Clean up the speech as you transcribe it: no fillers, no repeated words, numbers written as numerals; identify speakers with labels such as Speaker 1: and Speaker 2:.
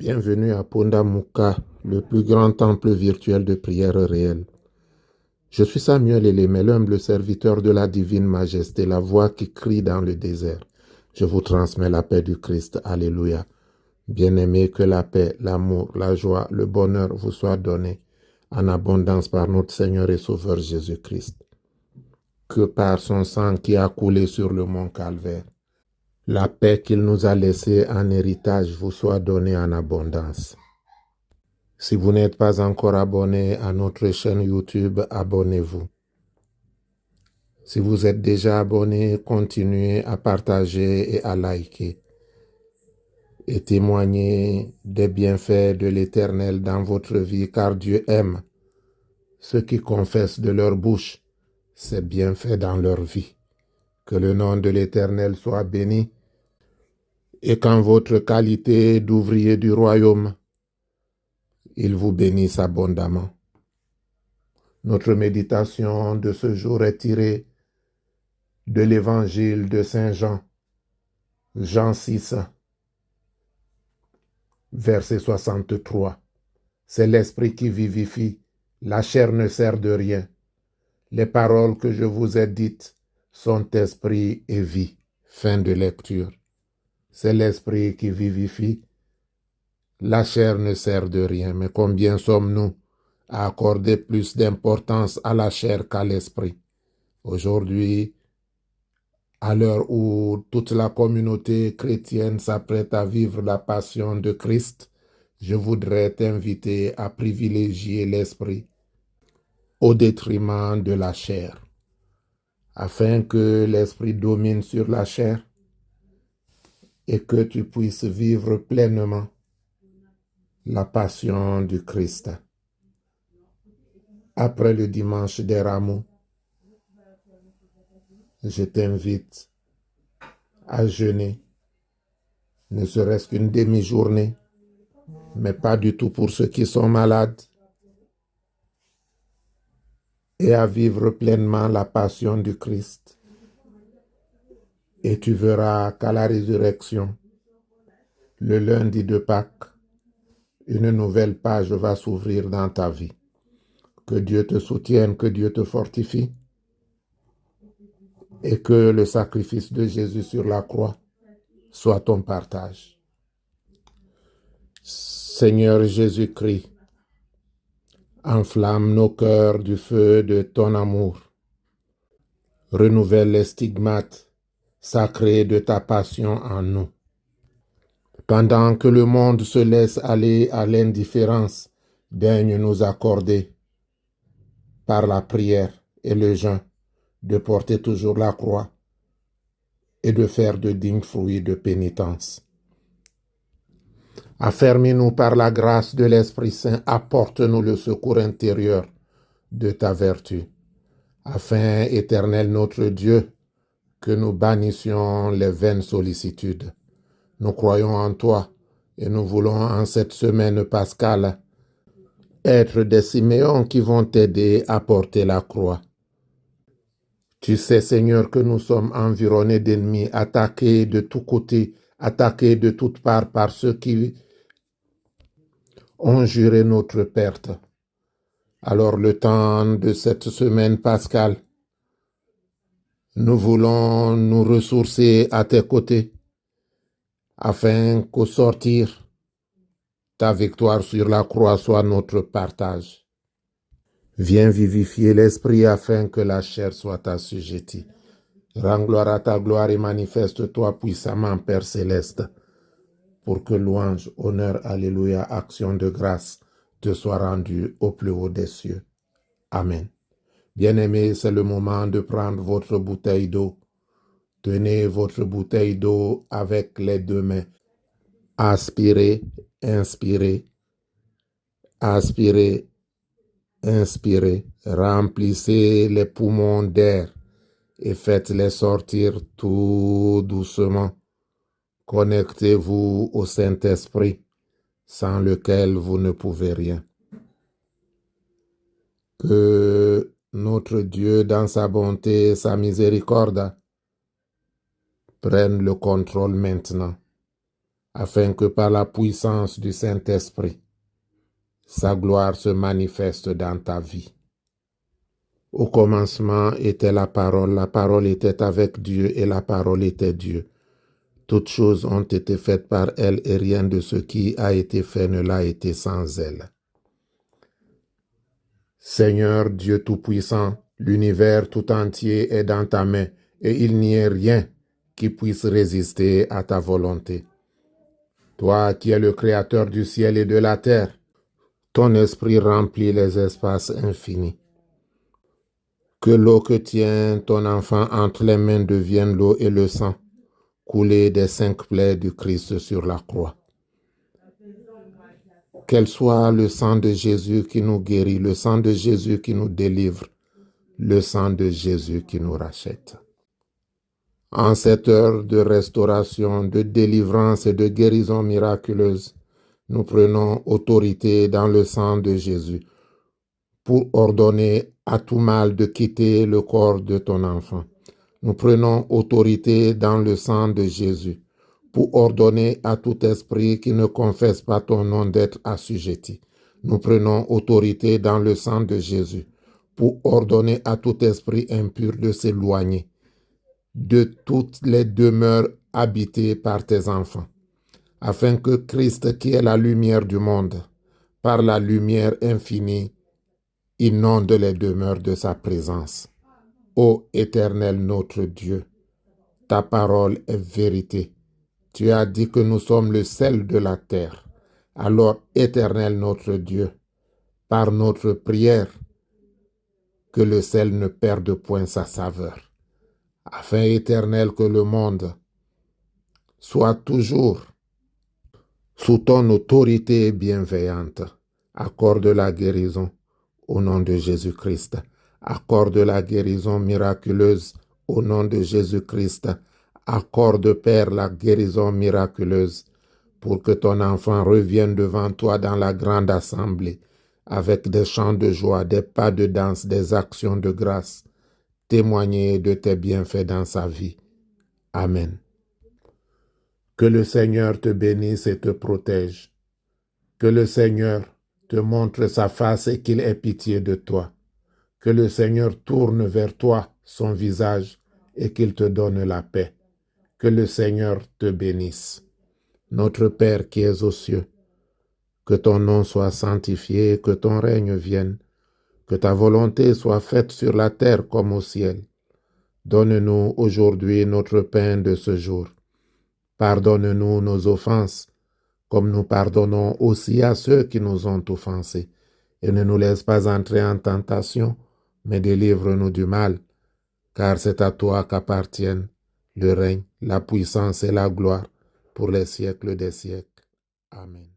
Speaker 1: Bienvenue à Pondamuka, le plus grand temple virtuel de prière réelle. Je suis Samuel Elémé, l'humble serviteur de la divine majesté, la voix qui crie dans le désert. Je vous transmets la paix du Christ. Alléluia. Bien-aimés, que la paix, l'amour, la joie, le bonheur vous soient donnés en abondance par notre Seigneur et Sauveur Jésus-Christ. Que par son sang qui a coulé sur le mont Calvaire, la paix qu'il nous a laissée en héritage vous soit donnée en abondance. Si vous n'êtes pas encore abonné à notre chaîne YouTube, abonnez-vous. Si vous êtes déjà abonné, continuez à partager et à liker et témoigner des bienfaits de l'Éternel dans votre vie, car Dieu aime ceux qui confessent de leur bouche ses bienfaits dans leur vie. Que le nom de l'Éternel soit béni et qu'en votre qualité d'ouvrier du royaume, il vous bénisse abondamment. Notre méditation de ce jour est tirée de l'évangile de Saint Jean, Jean 6, verset 63. C'est l'esprit qui vivifie, la chair ne sert de rien. Les paroles que je vous ai dites sont esprit et vie. Fin de lecture. C'est l'esprit qui vivifie, la chair ne sert de rien. Mais combien sommes-nous à accorder plus d'importance à la chair qu'à l'esprit? Aujourd'hui, à l'heure où toute la communauté chrétienne s'apprête à vivre la passion de Christ, je voudrais t'inviter à privilégier l'esprit au détriment de la chair, afin que l'esprit domine sur la chair et que tu puisses vivre pleinement la passion du Christ. Après le dimanche des Rameaux, je t'invite à jeûner, ne serait-ce qu'une demi-journée, mais pas du tout pour ceux qui sont malades, et à vivre pleinement la passion du Christ. Et tu verras qu'à la résurrection, le lundi de Pâques, une nouvelle page va s'ouvrir dans ta vie. Que Dieu te soutienne, que Dieu te fortifie, et que le sacrifice de Jésus sur la croix soit ton partage. Seigneur Jésus-Christ, enflamme nos cœurs du feu de ton amour. Renouvelle les stigmates sacrés de ta passion en nous. Pendant que le monde se laisse aller à l'indifférence, daigne nous accorder, par la prière et le jeûne, de porter toujours la croix et de faire de dignes fruits de pénitence. Affermis-nous par la grâce de l'Esprit Saint, apporte-nous le secours intérieur de ta vertu, afin, Éternel notre Dieu, que nous bannissions les vaines sollicitudes. Nous croyons en toi et nous voulons en cette semaine pascale être des Siméons qui vont t'aider à porter la croix. Tu sais, Seigneur, que nous sommes environnés d'ennemis, attaqués de tous côtés, attaqués de toutes parts par ceux qui ont juré notre perte. Alors, le temps de cette semaine pascale, nous voulons nous ressourcer à tes côtés, afin qu'au sortir, ta victoire sur la croix soit notre partage. Viens vivifier l'esprit afin que la chair soit assujettie. Rends gloire à ta gloire et manifeste-toi puissamment, Père céleste, pour que louange, honneur, alléluia, action de grâce te soit rendue au plus haut des cieux. Amen. Bien-aimés, c'est le moment de prendre votre bouteille d'eau. Tenez votre bouteille d'eau avec les deux mains. Aspirez, inspirez, aspirez, inspirez. Remplissez les poumons d'air et faites-les sortir tout doucement. Connectez-vous au Saint-Esprit, sans lequel vous ne pouvez rien. Que notre Dieu, dans sa bonté et sa miséricorde, prenne le contrôle maintenant afin que par la puissance du Saint-Esprit, sa gloire se manifeste dans ta vie. Au commencement était la parole était avec Dieu et la parole était Dieu. Toutes choses ont été faites par elle et rien de ce qui a été fait ne l'a été sans elle. Seigneur Dieu Tout-Puissant, l'univers tout entier est dans ta main et il n'y a rien qui puisse résister à ta volonté. Toi qui es le Créateur du ciel et de la terre, ton esprit remplit les espaces infinis. Que l'eau que tient ton enfant entre les mains devienne l'eau et le sang coulé des 5 plaies du Christ sur la croix. Qu'elle soit le sang de Jésus qui nous guérit, le sang de Jésus qui nous délivre, le sang de Jésus qui nous rachète. En cette heure de restauration, de délivrance et de guérison miraculeuse, nous prenons autorité dans le sang de Jésus pour ordonner à tout mal de quitter le corps de ton enfant. Nous prenons autorité dans le sang de Jésus pour ordonner à tout esprit qui ne confesse pas ton nom d'être assujetti. Nous prenons autorité dans le sang de Jésus pour ordonner à tout esprit impur de s'éloigner de toutes les demeures habitées par tes enfants, afin que Christ, qui est la lumière du monde, par la lumière infinie, inonde les demeures de sa présence. Ô Éternel notre Dieu, ta parole est vérité. Tu as dit que nous sommes le sel de la terre. Alors, Éternel notre Dieu, par notre prière, que le sel ne perde point sa saveur, afin, Éternel, que le monde soit toujours sous ton autorité bienveillante. Accorde la guérison au nom de Jésus-Christ. Accorde la guérison miraculeuse au nom de Jésus-Christ. Accorde, Père, la guérison miraculeuse pour que ton enfant revienne devant toi dans la grande assemblée avec des chants de joie, des pas de danse, des actions de grâce, témoigner de tes bienfaits dans sa vie. Amen. Que le Seigneur te bénisse et te protège. Que le Seigneur te montre sa face et qu'il ait pitié de toi. Que le Seigneur tourne vers toi son visage et qu'il te donne la paix. Que le Seigneur te bénisse. Notre Père qui es aux cieux, que ton nom soit sanctifié, que ton règne vienne, que ta volonté soit faite sur la terre comme au ciel. Donne-nous aujourd'hui notre pain de ce jour. Pardonne-nous nos offenses, comme nous pardonnons aussi à ceux qui nous ont offensés. Et ne nous laisse pas entrer en tentation, mais délivre-nous du mal, car c'est à toi qu'appartiennent le règne, la puissance et la gloire pour les siècles des siècles. Amen.